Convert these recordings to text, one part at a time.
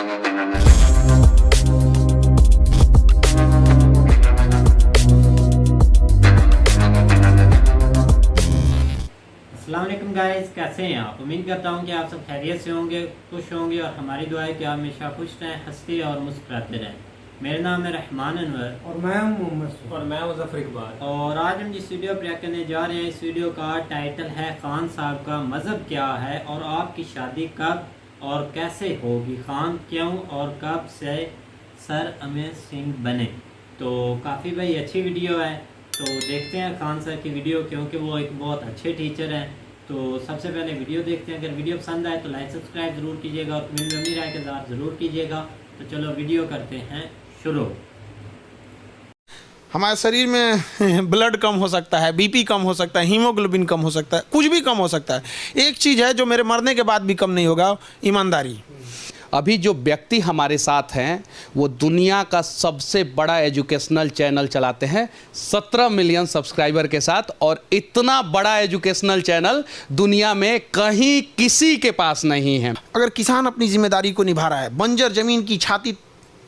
अस्सलामुअलैकुम गाइस, कैसे हैं आप। उम्मीद करता हूं कि आप सब खैरियत से होंगे, खुश होंगे और हमारी दुआ है कि आप हमेशा खुश रहें, हंसते और मुस्कुराते रहें। मेरा नाम है रहमान अनवर और मैं हूं मोहम्मद और मैं मुज़फ़्फ़र इक़बाल। और आज हम जिस वीडियो पर रिएक्ट करने जा रहे हैं, इस वीडियो का टाइटल है खान साहब का मज़हब क्या है और आपकी शादी कब और कैसे होगी, खान क्यों और कब से सर अमेर सिंह बने। तो काफ़ी भाई अच्छी वीडियो है, तो देखते हैं खान सर की वीडियो, क्योंकि वो एक बहुत अच्छे टीचर हैं। तो सबसे पहले वीडियो देखते हैं। अगर वीडियो पसंद आए तो लाइक सब्सक्राइब ज़रूर कीजिएगा और कमेंट में अपनी राय के साथ ज़रूर कीजिएगा। तो चलो वीडियो करते हैं शुरू। हमारे शरीर में ब्लड कम हो सकता है, बीपी कम हो सकता है, हीमोग्लोबिन कम हो सकता है, कुछ भी कम हो सकता है। एक चीज़ है जो मेरे मरने के बाद भी कम नहीं होगा, ईमानदारी। अभी जो व्यक्ति हमारे साथ हैं वो दुनिया का सबसे बड़ा एजुकेशनल चैनल चलाते हैं 17 मिलियन सब्सक्राइबर के साथ, और इतना बड़ा एजुकेशनल चैनल दुनिया में कहीं किसी के पास नहीं है। अगर किसान अपनी जिम्मेदारी को निभा रहा है, बंजर जमीन की छाती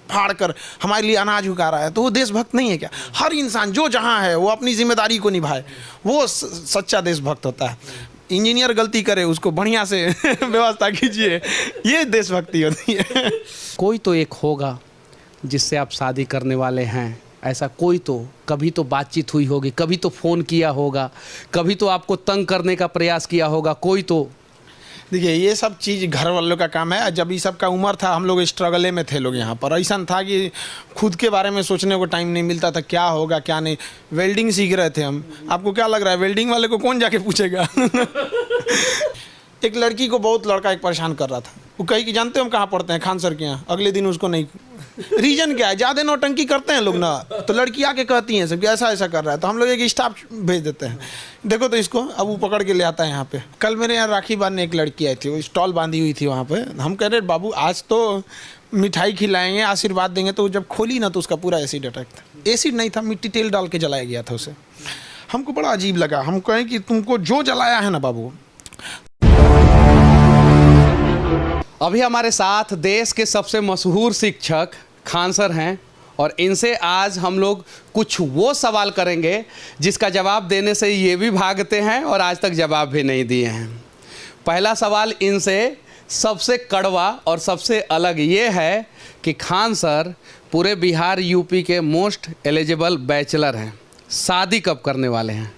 फाड़ कर हमारे लिए अनाज उगा रहा है, तो वो देशभक्त नहीं है क्या। हर इंसान जो जहाँ है वो अपनी जिम्मेदारी को निभाए, वो सच्चा देशभक्त होता है। इंजीनियर गलती करे उसको बढ़िया से व्यवस्था कीजिए, ये देशभक्ति होती है। कोई तो एक होगा जिससे आप शादी करने वाले हैं, ऐसा कोई तो कभी तो बातचीत हुई होगी, कभी तो फ़ोन किया होगा, कभी तो आपको तंग करने का प्रयास किया होगा कोई तो। देखिए ये सब चीज़ घर वालों का काम है। जब ये सब का उम्र था हम लोग स्ट्रगले में थे लोग यहाँ पर। ऐसा था कि खुद के बारे में सोचने को टाइम नहीं मिलता था, क्या होगा क्या नहीं। वेल्डिंग सीख रहे थे हम। आपको क्या लग रहा है वेल्डिंग वाले को कौन जाके पूछेगा। एक लड़की को बहुत लड़का एक परेशान कर रहा था। वो कही कि जानते हो हम कहाँ पढ़ते हैं, खान सर के यहाँ। अगले दिन उसको नहीं, रीज़न क्या है, ज़्यादा नौटंकी करते हैं लोग ना, तो लड़की आके कहती हैं सब ऐसा ऐसा कर रहा है, तो हम लोग एक स्टाफ भेज देते हैं, देखो तो इसको। अब वो पकड़ के ले आता है यहाँ पे। कल मेरे यहाँ राखी बांधने एक लड़की आई थी, वो स्टॉल बांधी हुई थी वहाँ पे। हम कह रहे बाबू आज तो मिठाई खिलाएंगे, आशीर्वाद देंगे, तो जब खोली ना तो उसका पूरा एसिड अटैक था। एसिड नहीं था, मिट्टी तेल डाल के जलाया गया था उसे। हमको बड़ा अजीब लगा। हम कहें कि तुमको जो जलाया है ना बाबू। अभी हमारे साथ देश के सबसे मशहूर शिक्षक खान सर हैं, और इनसे आज हम लोग कुछ वो सवाल करेंगे जिसका जवाब देने से ये भी भागते हैं और आज तक जवाब भी नहीं दिए हैं। पहला सवाल इनसे सबसे कड़वा और सबसे अलग ये है कि खान सर पूरे बिहार यूपी के मोस्ट एलिजिबल बैचलर हैं, शादी कब करने वाले हैं।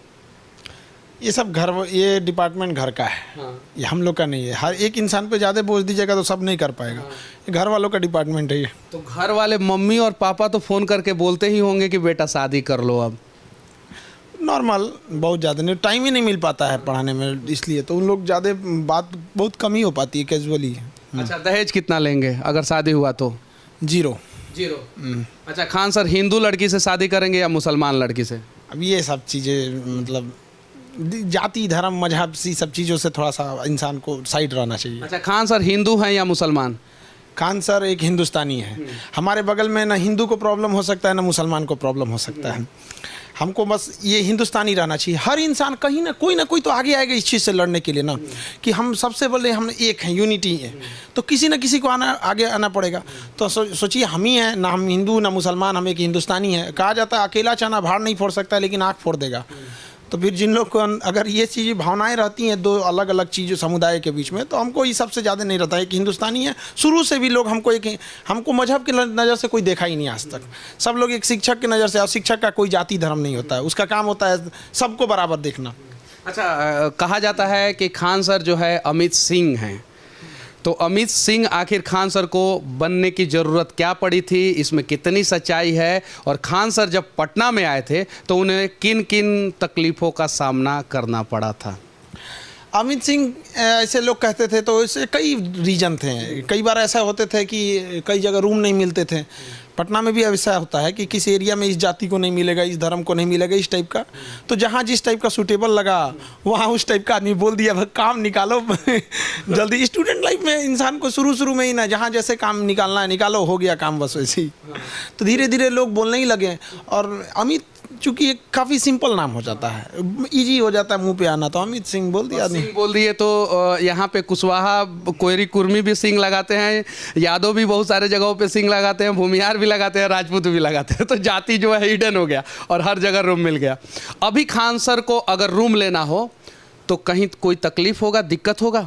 ये सब घर, ये डिपार्टमेंट घर का है। हाँ। ये हम लोग का नहीं है। हर एक इंसान पे ज़्यादा बोझ दीजिएगा तो सब नहीं कर पाएगा। हाँ। ये घर वालों का डिपार्टमेंट है ये। तो घर वाले मम्मी और पापा तो फ़ोन करके बोलते ही होंगे कि बेटा शादी कर लो अब। नॉर्मल, बहुत ज़्यादा नहीं, टाइम ही नहीं मिल पाता है पढ़ाने में, इसलिए तो उन लोग ज़्यादा बात बहुत कम ही हो पाती है, कैजुअली। अच्छा, दहेज कितना लेंगे अगर शादी हुआ तो। 0। अच्छा, खान सर हिंदू लड़की से शादी करेंगे या मुसलमान लड़की से। अब ये सब चीज़ें मतलब जाति धर्म मजहब सी सब चीज़ों से थोड़ा सा इंसान को साइड रहना चाहिए। अच्छा, खान सर हिंदू हैं या मुसलमान। खान सर एक हिंदुस्तानी है। हमारे बगल में ना हिंदू को प्रॉब्लम हो सकता है ना मुसलमान को प्रॉब्लम हो सकता है। हमको बस ये हिंदुस्तानी रहना चाहिए। हर इंसान कहीं ना कोई तो आगे आएगा इस चीज़ से लड़ने के लिए ना, कि हम सबसे बड़े हम एक हैं, यूनिटी है, तो किसी न किसी को आगे आना पड़ेगा। तो सोचिए हम ही हैं ना, हम हिंदू ना मुसलमान, हम एक हिंदुस्तानी है। कहा जाता है अकेला चना भाड़ नहीं फोड़ सकता, लेकिन आँख फोड़ देगा। तो फिर जिन लोग को अगर ये चीज़ें भावनाएं रहती हैं दो अलग अलग चीज़ों समुदाय के बीच में, तो हमको ये सबसे ज़्यादा नहीं रहता है कि हिंदुस्तानी है। शुरू से भी लोग हमको मजहब की नज़र से कोई देखा ही नहीं आज तक। सब लोग एक शिक्षक की नज़र से, और शिक्षक का कोई जाति धर्म नहीं होता है, उसका काम होता है सबको बराबर देखना। अच्छा, कहा जाता है कि खान सर जो है अमित सिंह हैं, तो अमित सिंह आखिर खान सर को बनने की ज़रूरत क्या पड़ी थी, इसमें कितनी सच्चाई है, और खान सर जब पटना में आए थे तो उन्हें किन किन तकलीफ़ों का सामना करना पड़ा था। अमित सिंह ऐसे लोग कहते थे, तो इससे कई रीजन थे। कई बार ऐसा होते थे कि कई जगह रूम नहीं मिलते थे। पटना में भी ऐसा होता है कि किसी एरिया में इस जाति को नहीं मिलेगा, इस धर्म को नहीं मिलेगा, इस टाइप का। तो जहाँ जिस टाइप का सूटेबल लगा वहाँ उस टाइप का आदमी बोल दिया, काम निकालो जल्दी। स्टूडेंट लाइफ में इंसान को शुरू में ही ना, जहाँ जैसे काम निकालना है निकालो, हो गया काम बस वैसे ही। तो धीरे धीरे लोग बोलने ही लगे। और अमित चूंकि एक काफ़ी सिंपल नाम हो जाता है, इजी हो जाता है मुंह पे आना, तो अमित सिंह बोल दिया आदमी। सिंह बोल दिए तो यहाँ पे कुशवाहा, कोयरी, कुर्मी भी सिंह लगाते हैं, यादव भी बहुत सारे जगहों पे सिंह लगाते हैं, भूमिहार भी लगाते हैं, राजपूत भी लगाते हैं। तो जाति जो है हिडन हो गया और हर जगह रूम मिल गया। अभी खान सर को अगर रूम लेना हो तो कहीं कोई तकलीफ होगा, दिक्कत होगा?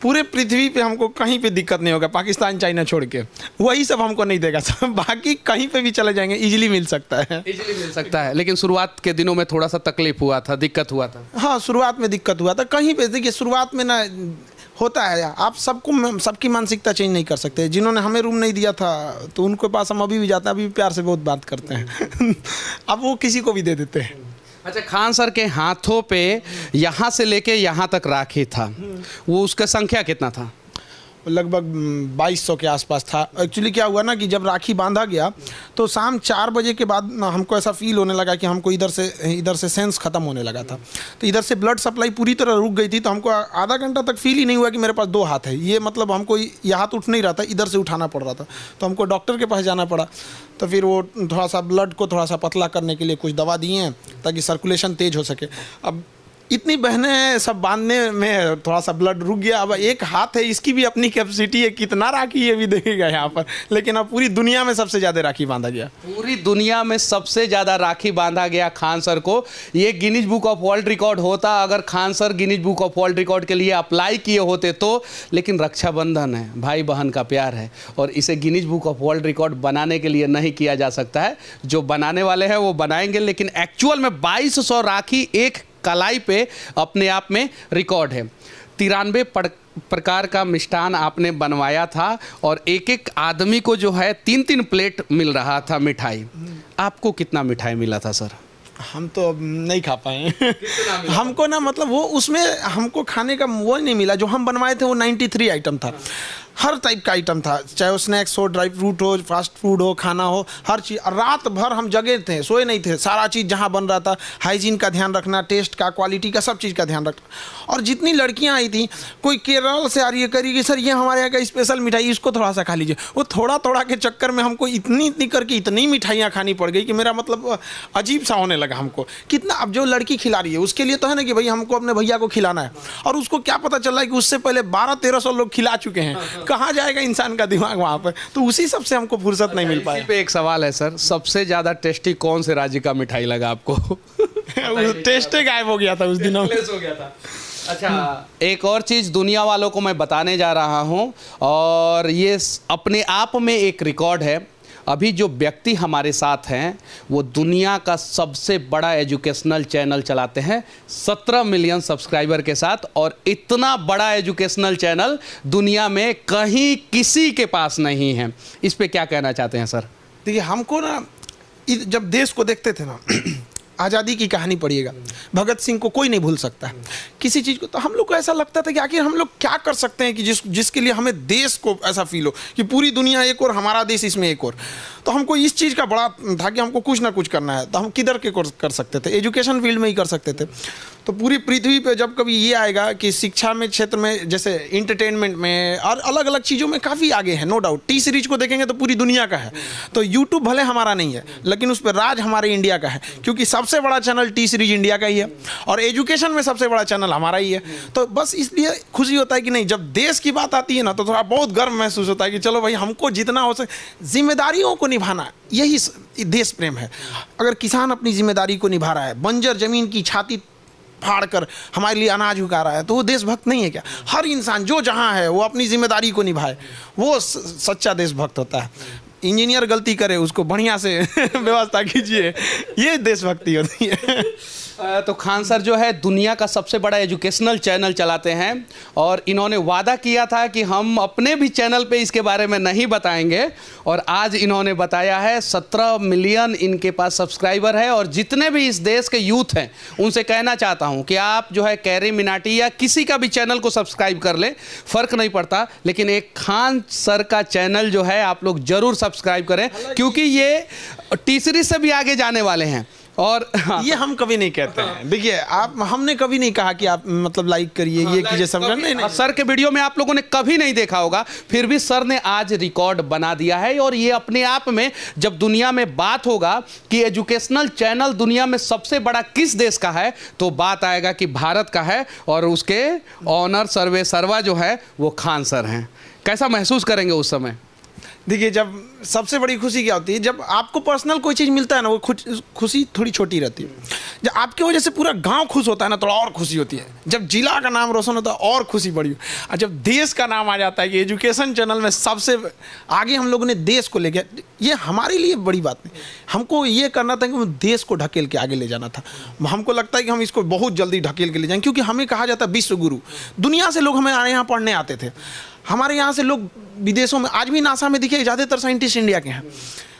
पूरे पृथ्वी पे हमको कहीं पे दिक्कत नहीं होगा, पाकिस्तान चाइना छोड़ के, वही सब हमको नहीं देगा सब, बाकी कहीं पे भी चले जाएंगे, इजीली मिल सकता है। इजीली मिल सकता है, लेकिन शुरुआत के दिनों में थोड़ा सा तकलीफ हुआ था, दिक्कत हुआ था। हाँ, शुरुआत में दिक्कत हुआ था। कहीं पे देखिए शुरुआत में ना होता है, आप सबको सबकी मानसिकता चेंज नहीं कर सकते। जिन्होंने हमें रूम नहीं दिया था तो उनके पास हम अभी भी जाते हैं, अभी भी प्यार से बहुत बात करते हैं अब वो किसी को भी दे देते हैं। अच्छा, खान सर के हाथों पे यहाँ से लेके यहाँ तक राखी था, वो उसका संख्या कितना था? लगभग 2200 के आसपास था। एक्चुअली क्या हुआ ना कि जब राखी बांधा गया तो शाम 4 बजे के बाद ना हमको ऐसा फील होने लगा कि हमको इधर से सेंस ख़त्म होने लगा था। तो इधर से ब्लड सप्लाई पूरी तरह रुक गई थी। तो हमको आधा घंटा तक फील ही नहीं हुआ कि मेरे पास 2 हाथ है। ये मतलब हमको ये हाथ उठ नहीं रहा था, इधर से उठाना पड़ रहा था। तो हमको डॉक्टर के पास जाना पड़ा। तो फिर वो थोड़ा सा ब्लड को थोड़ा सा पतला करने के लिए कुछ दवा दिए हैं ताकि सर्कुलेशन तेज़ हो सके। अब इतनी बहनें सब बांधने में थोड़ा सा ब्लड रुक गया। अब एक हाथ है, इसकी भी अपनी कैपेसिटी है, कितना राखी ये भी देखेगा यहाँ पर। लेकिन अब पूरी दुनिया में सबसे ज़्यादा राखी बांधा गया। पूरी दुनिया में सबसे ज़्यादा राखी बांधा गया खान सर को। ये Guinness book of world record होता अगर Khan sir Guinness book of world record के लिए अप्लाई किए होते तो। लेकिन रक्षाबंधन है, भाई बहन का प्यार है, और इसे Guinness book of world record बनाने के लिए नहीं किया जा सकता है। जो बनाने वाले हैं वो बनाएंगे, लेकिन एक्चुअल में 2200 राखी एक कलाई पे अपने आप में रिकॉर्ड है। 93 प्रकार का मिष्ठान आपने बनवाया था और एक एक आदमी को जो है 3-3 प्लेट मिल रहा था मिठाई। आपको कितना मिठाई मिला था सर? हम तो अब नहीं खा पाए हमको ना मतलब वो उसमें हमको खाने का वो नहीं मिला। जो हम बनवाए थे वो 93 आइटम था, हर टाइप का आइटम था, चाहे वो स्नैक्स हो, ड्राई फ्रूट हो, फास्ट फूड हो, खाना हो, हर चीज़। रात भर हम जगे थे, सोए नहीं थे। सारा चीज़ जहाँ बन रहा था, हाइजीन का ध्यान रखना, टेस्ट का, क्वालिटी का, सब चीज़ का ध्यान रखना। और जितनी लड़कियाँ आई थी, कोई केरल से आ रही है, करेगी सर ये हमारे यहाँ का स्पेशल मिठाई, इसको थोड़ा सा खा लीजिए। वो थोड़ा थोड़ा के चक्कर में हमको इतनी करके इतनी मिठाइयाँ खानी पड़ गई कि मेरा मतलब अजीब सा होने लगा हमको। कितना, अब जो लड़की खिला रही है उसके लिए तो है ना कि भाई हमको अपने भैया को खिलाना है, और उसको क्या पता चल रहा है कि उससे पहले 1200-1300 लोग खिला चुके हैं। कहाँ जाएगा इंसान का दिमाग वहाँ पर? तो उसी सब से हमको फुर्सत नहीं मिल पाया। इसी पे एक सवाल है सर, सबसे ज़्यादा टेस्टी कौन से राज्य का मिठाई लगा आपको? टेस्ट गायब हो गया था उस दिनों में। हो गया था। अच्छा, एक और चीज़ दुनिया वालों को मैं बताने जा रहा हूँ, और ये अपने आप में एक रिकॉर्ड है। अभी जो व्यक्ति हमारे साथ हैं वो दुनिया का सबसे बड़ा एजुकेशनल चैनल चलाते हैं 17 मिलियन सब्सक्राइबर के साथ, और इतना बड़ा एजुकेशनल चैनल दुनिया में कहीं किसी के पास नहीं है। इस पे क्या कहना चाहते हैं सर? देखिए, हमको ना जब देश को देखते थे ना आज़ादी की कहानी पढ़िएगा, भगत सिंह को कोई नहीं भूल सकता है, किसी चीज़ को। तो हम लोग को ऐसा लगता था कि आखिर हम लोग क्या कर सकते हैं कि जिसके लिए हमें देश को ऐसा फील हो कि पूरी दुनिया एक और, हमारा देश इसमें एक और। तो हमको इस चीज़ का बड़ा था कि हमको कुछ ना कुछ करना है। तो हम किधर के कर सकते थे? एजुकेशन फील्ड में ही कर सकते थे। तो पूरी पृथ्वी पे जब कभी ये आएगा कि शिक्षा में क्षेत्र में, जैसे इंटरटेनमेंट में और अलग अलग चीज़ों में काफ़ी आगे है, नो डाउट। टी सीरीज को देखेंगे तो पूरी दुनिया का है। तो यूट्यूब भले हमारा नहीं है, लेकिन उस पर राज हमारे इंडिया का है, क्योंकि सबसे बड़ा चैनल टी सीरीज इंडिया का ही है, और एजुकेशन में सबसे बड़ा चैनल हमारा ही है। तो बस इसलिए खुशी होता है कि नहीं, जब देश की बात आती है ना तो थोड़ा बहुत गर्व महसूस होता है कि चलो भाई, हमको जितना हो सके जिम्मेदारियों को निभाना, यही देश प्रेम है। अगर किसान अपनी जिम्मेदारी को निभा रहा है, बंजर जमीन की छाती फाड़ कर हमारे लिए अनाज उगा रहा है, तो वो देशभक्त नहीं है क्या? हर इंसान जो जहाँ है वो अपनी जिम्मेदारी को निभाए, वो सच्चा देशभक्त होता है। इंजीनियर गलती करे उसको बढ़िया से व्यवस्था कीजिए, ये देशभक्ति होती है। तो खान सर जो है दुनिया का सबसे बड़ा एजुकेशनल चैनल चलाते हैं, और इन्होंने वादा किया था कि हम अपने भी चैनल पे इसके बारे में नहीं बताएंगे, और आज इन्होंने बताया है। 17 मिलियन इनके पास सब्सक्राइबर है। और जितने भी इस देश के यूथ हैं उनसे कहना चाहता हूं कि आप जो है कैरी मिनाटी या किसी का भी चैनल को सब्सक्राइब कर ले, फ़र्क नहीं पड़ता, लेकिन एक खान सर का चैनल जो है आप लोग ज़रूर सब्सक्राइब करें, क्योंकि ये टी सीरीज से भी आगे जाने वाले हैं। और ये हम कभी नहीं कहते हैं। देखिए आप, हमने कभी नहीं कहा कि आप मतलब लाइक करिए, ये कीजिए, समझ नहीं। सर के वीडियो में आप लोगों ने कभी नहीं देखा होगा, फिर भी सर ने आज रिकॉर्ड बना दिया है। और ये अपने आप में, जब दुनिया में बात होगा कि एजुकेशनल चैनल दुनिया में सबसे बड़ा किस देश का है, तो बात आएगा कि भारत का है, और उसके ऑनर सर्वे सर्वा जो है वो खान सर हैं। कैसा महसूस करेंगे उस समय? देखिए, जब सबसे बड़ी खुशी क्या होती है, जब आपको पर्सनल कोई चीज़ मिलता है ना, वो खुशी थोड़ी छोटी रहती है। जब आपकी वजह से पूरा गांव खुश होता है ना, थोड़ा और खुशी होती है। जब जिला का नाम रोशन होता है और खुशी बढ़ी। और जब देश का नाम आ जाता है कि एजुकेशन चैनल में सबसे आगे हम लोगों ने देश को ले गया, ये हमारे लिए बड़ी बात नहीं। हमको ये करना था कि हम देश को ढकेल के आगे ले जाना था। हमको लगता है कि हम इसको बहुत जल्दी ढकेल के ले जाएंगे, क्योंकि हमें कहा जाता है विश्व गुरु। दुनिया से लोग हमें यहाँ पढ़ने आते थे। हमारे यहाँ से लोग विदेशों में, आज भी नासा में देखिए ज़्यादातर साइंटिस्ट इंडिया के हैं।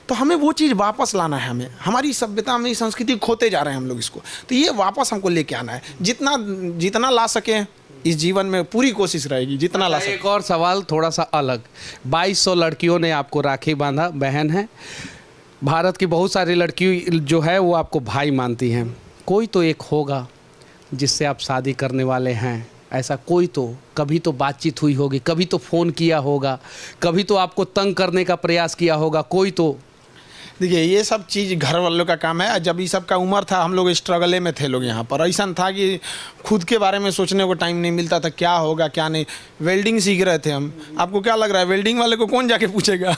तो हमें वो चीज़ वापस लाना है। हमें हमारी सभ्यता, हमारी संस्कृति खोते जा रहे हैं हम लोग इसको, तो ये वापस हमको लेके आना है। जितना ला सकें इस जीवन में पूरी कोशिश रहेगी, जितना ला सकें। एक और सवाल थोड़ा सा अलग, 2200 लड़कियों ने आपको राखी बांधा, बहन है। भारत की बहुत सारी लड़की जो है वो आपको भाई मानती हैं। कोई तो एक होगा जिससे आप शादी करने वाले हैं, ऐसा कोई तो, कभी तो बातचीत हुई होगी, कभी तो फ़ोन किया होगा, कभी तो आपको तंग करने का प्रयास किया होगा, कोई तो। देखिए, ये सब चीज़ घर वालों का काम है। जब ये सब का उम्र था, हम लोग स्ट्रगले में थे लोग यहाँ पर। ऐसा था कि खुद के बारे में सोचने को टाइम नहीं मिलता था, क्या होगा क्या नहीं। वेल्डिंग सीख रहे थे हम। आपको क्या लग रहा है, वेल्डिंग वाले को कौन जाके पूछेगा?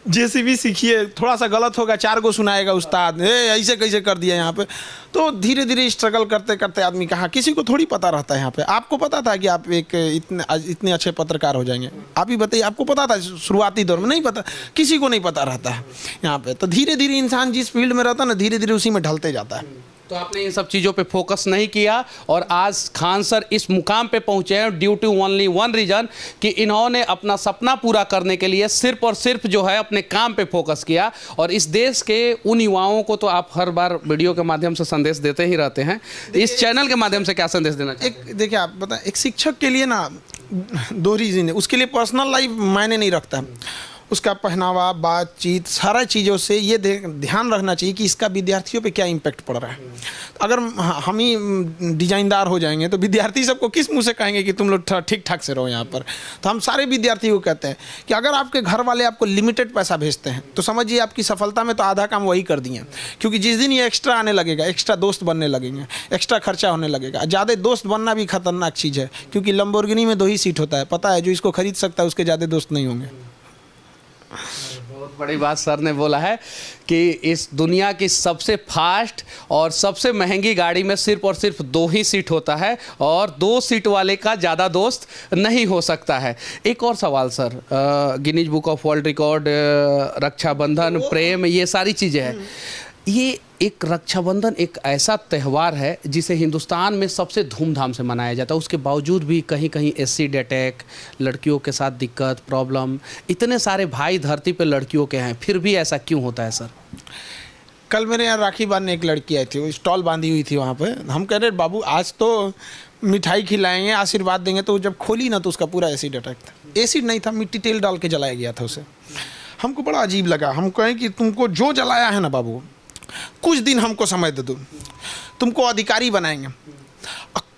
जेसीबी सीखिए, थोड़ा सा गलत होगा 4 को सुनाएगा उस्ताद, ऐसे कैसे कर दिया यहाँ पे। तो धीरे धीरे स्ट्रगल करते करते आदमी कहाँ, किसी को थोड़ी पता रहता है यहाँ पे। आपको पता था कि आप एक इतने अच्छे पत्रकार हो जाएंगे? आप ही बताइए, आपको पता था शुरुआती दौर में? नहीं पता, किसी को नहीं पता रहता है यहाँ पे। तो धीरे धीरे इंसान जिस फील्ड में रहता है ना, धीरे धीरे उसी में ढलते जाता है। तो आपने इन सब चीज़ों पे फोकस नहीं किया, और आज खान सर इस मुकाम पे पहुंचे हैं due to only one reason, कि इन्होंने अपना सपना पूरा करने के लिए सिर्फ और सिर्फ जो है अपने काम पे फोकस किया। और इस देश के उन युवाओं को तो आप हर बार वीडियो के माध्यम से संदेश देते ही रहते हैं, इस चैनल के माध्यम से क्या संदेश देना चाहिए? एक देखिए, आप बताएं, एक शिक्षक के लिए ना 2 रीज़न है। उसके लिए पर्सनल लाइफ मायने नहीं रखता है। उसका पहनावा, बातचीत, सारा चीज़ों से ये ध्यान रखना चाहिए कि इसका विद्यार्थियों पे क्या इम्पैक्ट पड़ रहा है। अगर हम ही डिजाइनदार हो जाएंगे तो विद्यार्थी सबको किस मुंह से कहेंगे कि तुम लोग ठीक ठाक से रहो यहाँ पर। तो हम सारे विद्यार्थियों को कहते हैं कि अगर आपके घर वाले आपको लिमिटेड पैसा भेजते हैं तो समझिए आपकी सफलता में तो आधा काम वही कर दिए। क्योंकि जिस दिन ये एक्स्ट्रा आने लगेगा, एक्स्ट्रा दोस्त बनने लगेंगे, एक्स्ट्रा खर्चा होने लगेगा। ज़्यादा दोस्त बनना भी खतरनाक चीज़ है, क्योंकि लंबोर्गिनी में 2 ही सीट होता है, पता है। जो इसको खरीद सकता है उसके ज़्यादा दोस्त नहीं होंगे। बहुत बड़ी बात सर ने बोला है कि इस दुनिया की सबसे फास्ट और सबसे महंगी गाड़ी में सिर्फ और सिर्फ 2 ही सीट होता है, और 2 सीट वाले का ज़्यादा दोस्त नहीं हो सकता है। एक और सवाल sir, Guinness book of world record, Rakshabandhan, प्रेम, ये सारी चीज़ें हैं। ये एक रक्षाबंधन एक ऐसा त्यौहार है जिसे हिंदुस्तान में सबसे धूमधाम से मनाया जाता है, उसके बावजूद भी कहीं कहीं एसिड अटैक, लड़कियों के साथ दिक्कत, प्रॉब्लम, इतने सारे भाई धरती पे लड़कियों के हैं, फिर भी ऐसा क्यों होता है सर? कल मेरे यहाँ राखी बांधने एक लड़की आई थी, वो स्टॉल बांधी हुई थी वहाँ पे। हम कह रहे बाबू आज तो मिठाई खिलाएंगे, आशीर्वाद देंगे, तो जब खोली ना तो उसका पूरा एसिड अटैक था। एसिड नहीं था, मिट्टी तेल डाल के जलाया गया था उसे। हमको बड़ा अजीब लगा। हम कहें कि तुमको जो जलाया है ना बाबू, कुछ दिन हमको समय दे दो, तुमको अधिकारी बनाएंगे,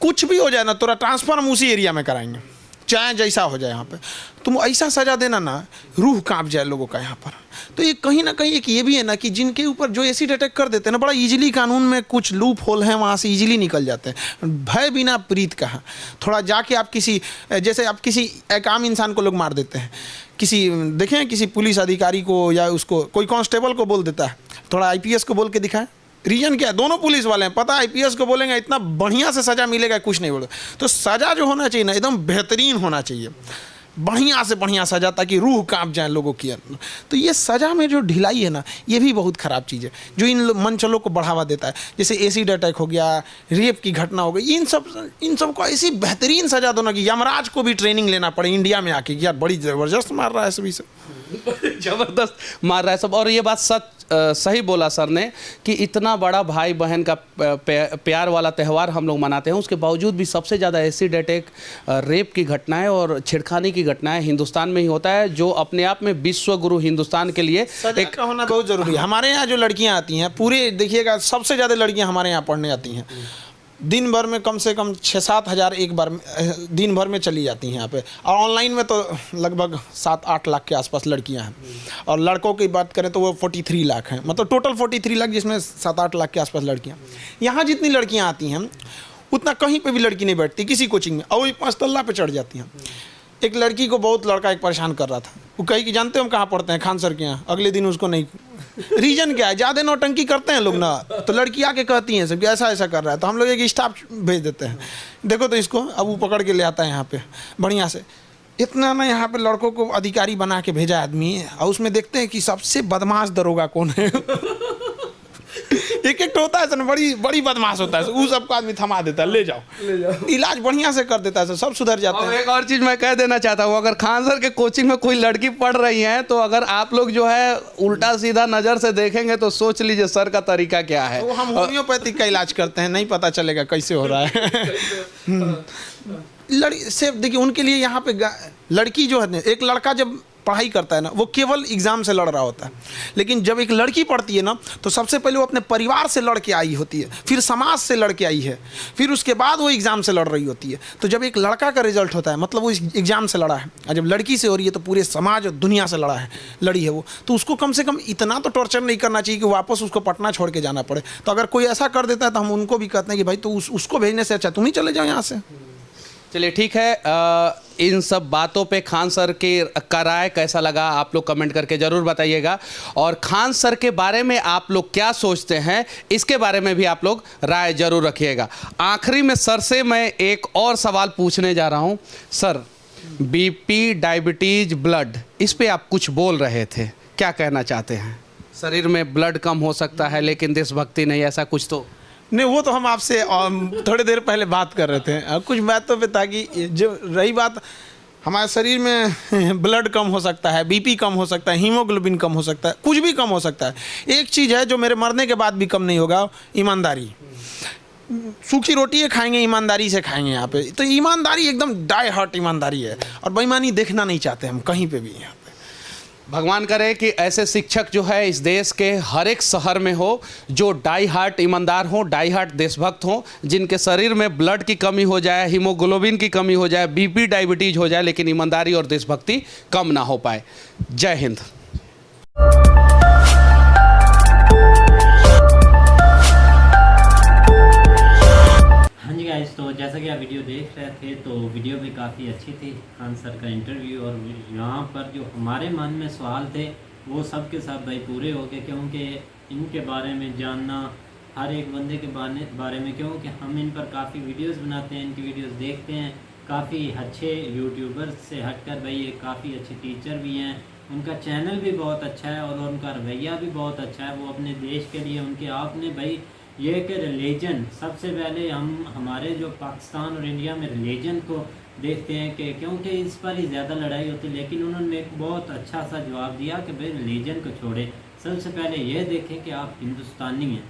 कुछ भी हो जाए ना तोरा ट्रांसफर हम उसी एरिया में कराएंगे, चाहे जैसा हो जाए। यहाँ पे तुम ऐसा सजा देना ना, रूह कांप जाए लोगों का यहाँ पर। तो ये कहीं ना कहीं एक ये भी है ना कि जिनके ऊपर जो एसिड अटैक कर देते हैं ना, बड़ा इजीली कानून में कुछ लूप होल है, वहाँ से इजीली निकल जाते हैं। भय बिना प्रीत कहाँ। थोड़ा जाके आप किसी, जैसे आप किसी एक आम इंसान को लोग मार देते हैं, किसी देखें किसी पुलिस अधिकारी को या उसको कोई कांस्टेबल को बोल देता है, थोड़ा आईपीएस को बोल के दिखाएं। रीजन क्या है? दोनों पुलिस वाले हैं, पता है आईपीएस को बोलेंगे इतना बढ़िया से सज़ा मिलेगा, कुछ नहीं बोलो। तो सज़ा जो होना चाहिए ना, एकदम बेहतरीन होना चाहिए, बढ़िया से बढ़िया सज़ा, ताकि रूह कांप जाए लोगों की। तो ये सज़ा में जो ढिलाई है ना, ये भी बहुत ख़राब चीज़ है, जो इन मंचलों को बढ़ावा देता है। जैसे एसिड अटैक हो गया, रेप की घटना हो गई, इन सब को ऐसी बेहतरीन सज़ा दो ना कि यमराज को भी ट्रेनिंग लेना पड़े इंडिया में आके कि यार बड़ी ज़बरदस्त मार रहा है सभी से। जबरदस्त मार रहा है सब। और ये बात सही बोला सर ने कि इतना बड़ा भाई बहन का प्यार वाला त्यौहार हम लोग मनाते हैं, उसके बावजूद भी सबसे ज़्यादा एसिड अटैक, रेप की घटनाएं और छेड़खानी की घटनाएं हिंदुस्तान में ही होता है, जो अपने आप में विश्व गुरु हिंदुस्तान के लिए एक होना बहुत ज़रूरी है। हमारे यहाँ जो लड़कियाँ आती हैं, पूरे देखिएगा सबसे ज़्यादा लड़कियाँ हमारे यहाँ पढ़ने आती हैं। दिन भर में कम से कम 6-7 हज़ार एक बार दिन भर में चली जाती हैं यहाँ पे, और ऑनलाइन में तो लगभग 7-8 लाख के आसपास लड़कियाँ हैं, और लड़कों की बात करें तो वो 43 लाख हैं, मतलब टोटल 43 लाख, जिसमें 7-8 लाख के आसपास लड़कियाँ। यहाँ जितनी लड़कियाँ आती हैं उतना कहीं पे भी लड़की नहीं बैठती किसी कोचिंग में, और वो 5 तल्ला पे चढ़ जाती हैं। एक लड़की को बहुत लड़का एक परेशान कर रहा था, वो कही कि जानते हो हम कहाँ पढ़ते हैं, खान सर के यहाँ। अगले दिन उसको नहीं, रीजन क्या है, ज़्यादा नौटंकी करते हैं लोग ना, तो लड़की आके कहती हैं सब कि ऐसा ऐसा कर रहा है, तो हम लोग एक स्टाफ भेज देते हैं, देखो तो इसको, अब वो पकड़ के ले आता है यहाँ पे बढ़िया से। इतना ना यहाँ पे लड़कों को अधिकारी बना के भेजा आदमी, और उसमें देखते हैं कि सबसे बदमाश दरोगा कौन है। एक एक होता है सर, बड़ी बदमाश होता है, वो सबको आदमी थमा देता है, ले जाओ, इलाज बढ़िया से कर देता है सर, सब सुधर जाते हैं। एक और चीज़ मैं कह देना चाहता हूँ, अगर खान सर के कोचिंग में कोई लड़की पढ़ रही है तो अगर आप लोग जो है उल्टा सीधा नज़र से देखेंगे तो सोच लीजिए सर का तरीका क्या है। तो हम होम्योपैथिक का इलाज करते हैं, नहीं पता चलेगा कैसे हो रहा है। से देखिए उनके लिए यहाँ पे लड़की जो है, एक लड़का जब पढ़ाई करता है ना, वो केवल एग्ज़ाम से लड़ रहा होता है, लेकिन जब एक लड़की पढ़ती है ना, तो सबसे पहले वो अपने परिवार से लड़ के आई होती है, फिर समाज से लड़ के आई है, फिर उसके बाद वो एग्ज़ाम से लड़ रही होती है। तो जब एक लड़का का रिजल्ट होता है, मतलब वो एग्ज़ाम से लड़ा है, और जब लड़की से हो रही है तो पूरे समाज और दुनिया से लड़ी है वो, तो उसको कम से कम इतना तो टॉर्चर नहीं करना चाहिए कि वापस उसको पटना छोड़ के जाना पड़े। तो अगर कोई ऐसा कर देता है तो हम उनको भी कहते हैं कि भाई तो उसको भेजने से अच्छा तुम ही चले जाओ यहाँ से। चलिए ठीक है, इन सब बातों पे खान सर का राय कैसा लगा आप लोग कमेंट करके ज़रूर बताइएगा, और खान सर के बारे में आप लोग क्या सोचते हैं इसके बारे में भी आप लोग राय ज़रूर रखिएगा। आखिरी में सर से मैं एक और सवाल पूछने जा रहा हूं। सर, बीपी, डायबिटीज, ब्लड, इस पे आप कुछ बोल रहे थे, क्या कहना चाहते हैं? शरीर में ब्लड कम हो सकता है लेकिन देशभक्ति नहीं, ऐसा कुछ तो नहीं, वो तो हम आपसे थोड़ी देर पहले बात कर रहे थे, कुछ बातों पे, ताकि जो रही बात, हमारे शरीर में ब्लड कम हो सकता है, बीपी कम हो सकता है, हीमोग्लोबिन कम हो सकता है, कुछ भी कम हो सकता है। एक चीज़ है जो मेरे मरने के बाद भी कम नहीं होगा, ईमानदारी। सूखी रोटी खाएंगे, ईमानदारी से खाएंगे यहाँ पे, तो ईमानदारी एकदम डाई हार्ट ईमानदारी है, और बेईमानी देखना नहीं चाहते हम कहीं पे भी यहाँ पे। भगवान करे कि ऐसे शिक्षक जो है इस देश के हर एक शहर में हो, जो डाई हार्ट ईमानदार हो, डाई हार्ट देशभक्त हो, जिनके शरीर में ब्लड की कमी हो जाए, हीमोग्लोबिन की कमी हो जाए, बीपी डायबिटीज हो जाए, लेकिन ईमानदारी और देशभक्ति कम ना हो पाए। जय हिंद। तो जैसा कि आप वीडियो देख रहे थे, तो वीडियो भी काफ़ी अच्छी थी, खान सर का इंटरव्यू, और यहाँ पर जो हमारे मन में सवाल थे वो सब के सब भाई पूरे हो गए, क्योंकि इनके बारे में जानना हर एक बंदे के बारे में, क्योंकि हम इन पर काफ़ी वीडियोस बनाते हैं, इनकी वीडियोस देखते हैं, काफ़ी अच्छे यूट्यूबर्स से हटकर भाई ये काफ़ी अच्छे टीचर भी हैं, उनका चैनल भी बहुत अच्छा है और उनका रवैया भी बहुत अच्छा है, वो अपने देश के लिए उनके आपने भाई ये कि रिलीजन, सबसे पहले हम हमारे जो पाकिस्तान और इंडिया में रिलीजन को देखते हैं कि क्योंकि इस पर ही ज़्यादा लड़ाई होती है, लेकिन उन्होंने एक बहुत अच्छा सा जवाब दिया कि भाई रिलीजन को छोड़े, सबसे पहले ये देखें कि आप हिंदुस्तानी हैं,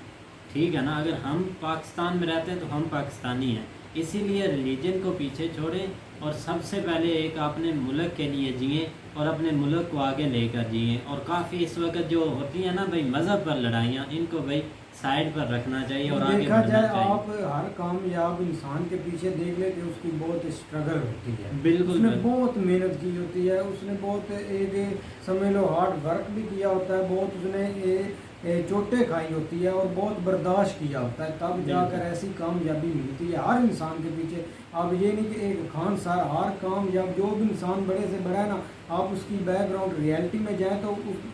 ठीक है ना। अगर हम पाकिस्तान में रहते हैं तो हम पाकिस्तानी हैं, इसीलिए रिलीजन को पीछे छोड़ें और सबसे पहले एक अपने मुल्क के लिए जिए और अपने मुल्क को आगे लेकर जिए। और काफ़ी इस वक्त जो होती है ना भाई मज़हब पर लड़ाइयाँ, इनको भाई साइड पर रखना चाहिए और आगे बढ़ना चाहिए। आप हर कामयाब इंसान के पीछे देख ले कि उसकी बहुत स्ट्रगल होती है, बिल्कुल, उसने बहुत मेहनत की होती है, उसने बहुत एक समझ लो हार्ड वर्क भी किया होता है, बहुत उसने चोटें खाई होती है और बहुत बर्दाश्त किया होता है, तब जाकर ऐसी कामयाबी मिलती है हर इंसान के पीछे। अब ये नहीं कि एक खान सर, हर कामयाब जो भी इंसान बड़े से बड़ा है ना, आप उसकी बैकग्राउंड रियलिटी में जाएं तो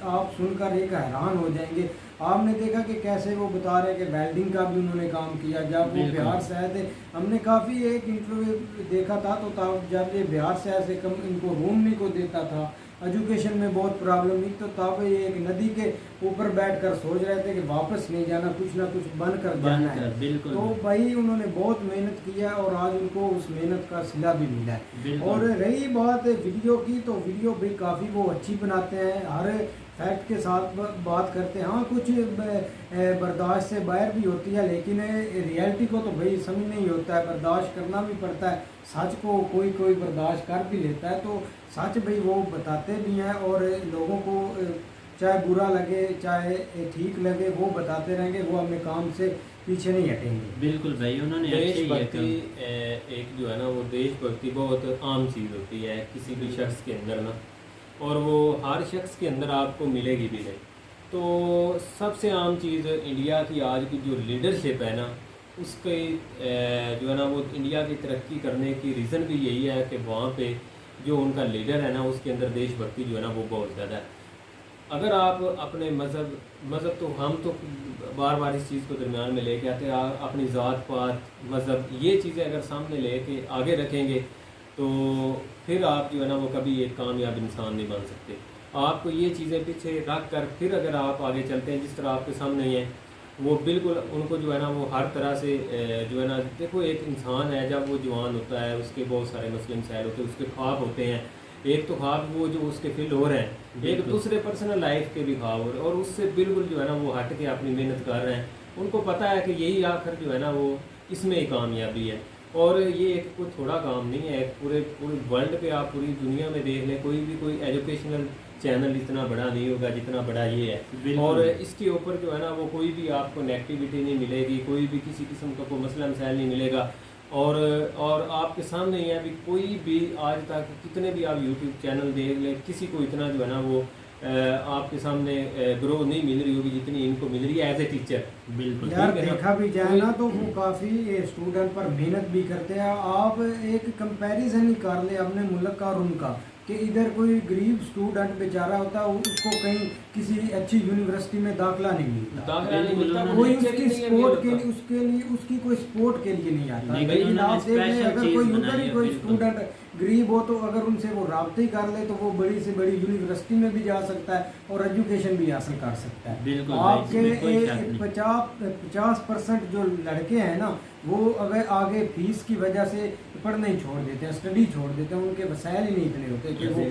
आप सुनकर एक हैरान हो जाएंगे। आपने देखा कि कैसे वो बता रहे कि वेल्डिंग का भी उन्होंने काम किया, जब वो बिहार से आए थे, हमने काफ़ी एक इंटरव्यू देखा था, तो तब जब ये बिहार से आए थे इनको रूम नहीं को देता था, एजुकेशन में बहुत प्रॉब्लम थी। तो तब ये एक नदी के ऊपर बैठकर सोच रहे थे कि वापस नहीं जाना, कुछ ना कुछ बनकर जाना है। बिल्कुल। तो भाई उन्होंने बहुत मेहनत किया और आज उनको उस मेहनत का सिला भी मिला है। और रही बात वीडियो की, तो वीडियो भी काफ़ी वो अच्छी बनाते हैं, हर फैक्ट के साथ बात करते हैं। हाँ, कुछ बर्दाश्त से बाहर भी होती है, लेकिन रियलिटी को तो भाई समझ नहीं होता है, बर्दाश्त करना भी पड़ता है। सच को कोई कोई बर्दाश्त कर भी लेता है, तो सच भाई वो बताते भी हैं और लोगों को चाहे बुरा लगे चाहे ठीक लगे वो बताते रहेंगे, वो अपने काम से पीछे नहीं हटेंगे। बिल्कुल भाई, उन्होंने देशभक्ति एक जो है ना वो देशभक्ति बहुत आम चीज़ होती है किसी भी शख्स के अंदर ना, और वो हर शख्स के अंदर आपको मिलेगी भी नहीं। तो सबसे आम चीज़ इंडिया की आज की जो लीडरशिप है ना, उसके जो है ना वो इंडिया की तरक्की करने की रीज़न भी यही है कि वहाँ पे जो उनका लीडर है ना उसके अंदर देशभक्ति जो है ना वो बहुत ज़्यादा है। अगर आप अपने मज़हब तो हम तो बार बार इस चीज़ को दरमियान में लेके आते हैं, अपनी ज़ात पात मज़हब ये चीज़ें अगर सामने लेके आगे रखेंगे तो फिर आप जो है ना वो कभी एक कामयाब इंसान नहीं बन सकते। आपको ये चीज़ें पीछे रख कर फिर अगर आप आगे चलते हैं जिस तरह आपके सामने ही है, वो बिल्कुल उनको जो है ना वो हर तरह से जो है ना, देखो एक इंसान है जब वो जवान होता है उसके बहुत सारे मसले मसाइल होते हैं, उसके ख्वाब होते हैं। एक तो ख्वाब वो जो उसके फिल हो रहे हैं, एक दूसरे पर्सनल लाइफ के भी ख्वाब हो रहे हैं, और उससे बिल्कुल जो है ना वो हट के अपनी मेहनत कर रहे हैं। उनको पता है कि यही आखिर जो है ना वो इसमें ही कामयाबी है। और ये एक कोई थोड़ा काम नहीं है, पूरे वर्ल्ड पे आप पूरी दुनिया में देख लें, कोई एजुकेशनल चैनल इतना बड़ा नहीं होगा जितना बड़ा ये है। और इसके ऊपर जो है ना वो कोई भी आपको नेगेटिविटी नहीं मिलेगी, कोई भी किसी किस्म का कोई मसला मसाइल नहीं मिलेगा। और आपके सामने ही है अभी कोई भी आज तक कितने भी आप यूट्यूब चैनल देख लें, किसी को इतना जो है ना वो आपके सामने ग्रो नहीं मिल रही होगी जितनी इनको मिल रही है एज ए टीचर। बिल्कुल यार देखा भी जाए ना तो वो काफ़ी स्टूडेंट पर मेहनत भी करते हैं। आप एक कंपैरिजन ही कर ले अपने मुल्क का और उनका, कि इधर कोई गरीब स्टूडेंट बेचारा होता है उसको कहीं किसी अच्छी यूनिवर्सिटी में दाखिला नहीं मिलता, कोई उसकी स्पोर्ट के लिए उसकी कोई स्पोर्ट के लिए नहीं आता। लेकिन आप देख लें अगर कोई उधर ही कोई स्टूडेंट गरीब हो तो अगर उनसे वो राब्ते कर ले तो वो बड़ी से बड़ी यूनिवर्सिटी में भी जा सकता है और एजुकेशन भी हासिल कर सकता है। आपके 50% जो लड़के हैं ना वो अगर आगे फीस की वजह से पढ़ना ही छोड़ देते हैं, स्टडी छोड़ देते हैं, उनके वसाइल ही नहीं इतने होते कि वो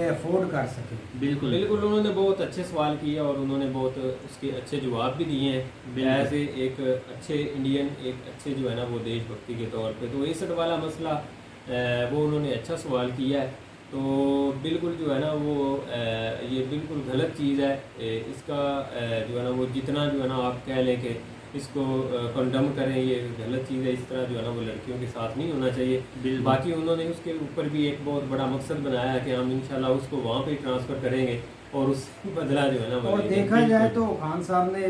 अफोर्ड कर सके। बिल्कुल उन्होंने बहुत अच्छे सवाल किए और उन्होंने बहुत उसके अच्छे जवाब भी दिए हैं एज एक अच्छे इंडियन, एक अच्छे जो है ना वो देशभक्ति के तौर पे। तो 61 वाला मसला वो उन्होंने अच्छा सवाल किया है। तो बिल्कुल जो है ना वो ये बिल्कुल गलत चीज़ है। इसका जो है ना वो जितना जो है ना आप कह लें कि इसको कंडम करें, ये गलत चीज़ है। इस तरह जो है ना वो लड़कियों के साथ नहीं होना चाहिए। बाकी उन्होंने उसके ऊपर भी एक बहुत बड़ा मकसद बनाया है कि हम इंशाल्लाह उसको वहाँ पे ट्रांसफ़र करेंगे और उससे बदला जो है ना। और देखा जाए तो खान साहब ने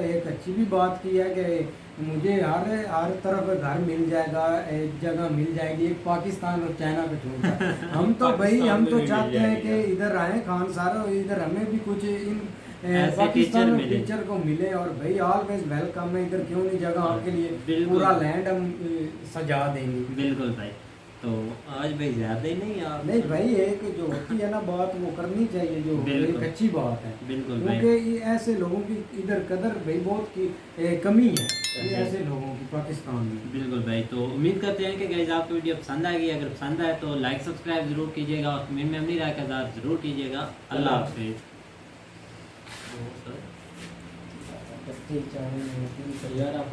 एक अच्छी भी बात की है कि मुझे हर तरफ घर मिल जाएगा, एक जगह मिल जाएगी, एक पाकिस्तान और चाइना पे छोड़कर हम तो भाई हम तो चाहते हैं कि इधर आए खान साहब, इधर हमें भी कुछ इन पाकिस्तान में टीचर को मिले। और भाई ऑलवेज वेलकम है, इधर क्यों नहीं जगह आपके लिए, पूरा लैंड हम सजा देंगे। बिल्कुल भाई। तो आज भाई ज्यादा ही नहीं भाई एक जो होती है ना बात वो करनी चाहिए, जो एक अच्छी बात है। बिल्कुल क्योंकि ऐसे लोगों की इधर कदर भाई बहुत की कमी है ऐसे लोगों की पाकिस्तान में। बिल्कुल भाई। तो उम्मीद करते हैं कि गाइस आपको वीडियो पसंद आएगी। अगर पसंद आए तो लाइक सब्सक्राइब जरूर कीजिएगा और कमेंट में अपनी राय का इज़हार जरूर कीजिएगा। अल्लाह हाफिज़। यार आप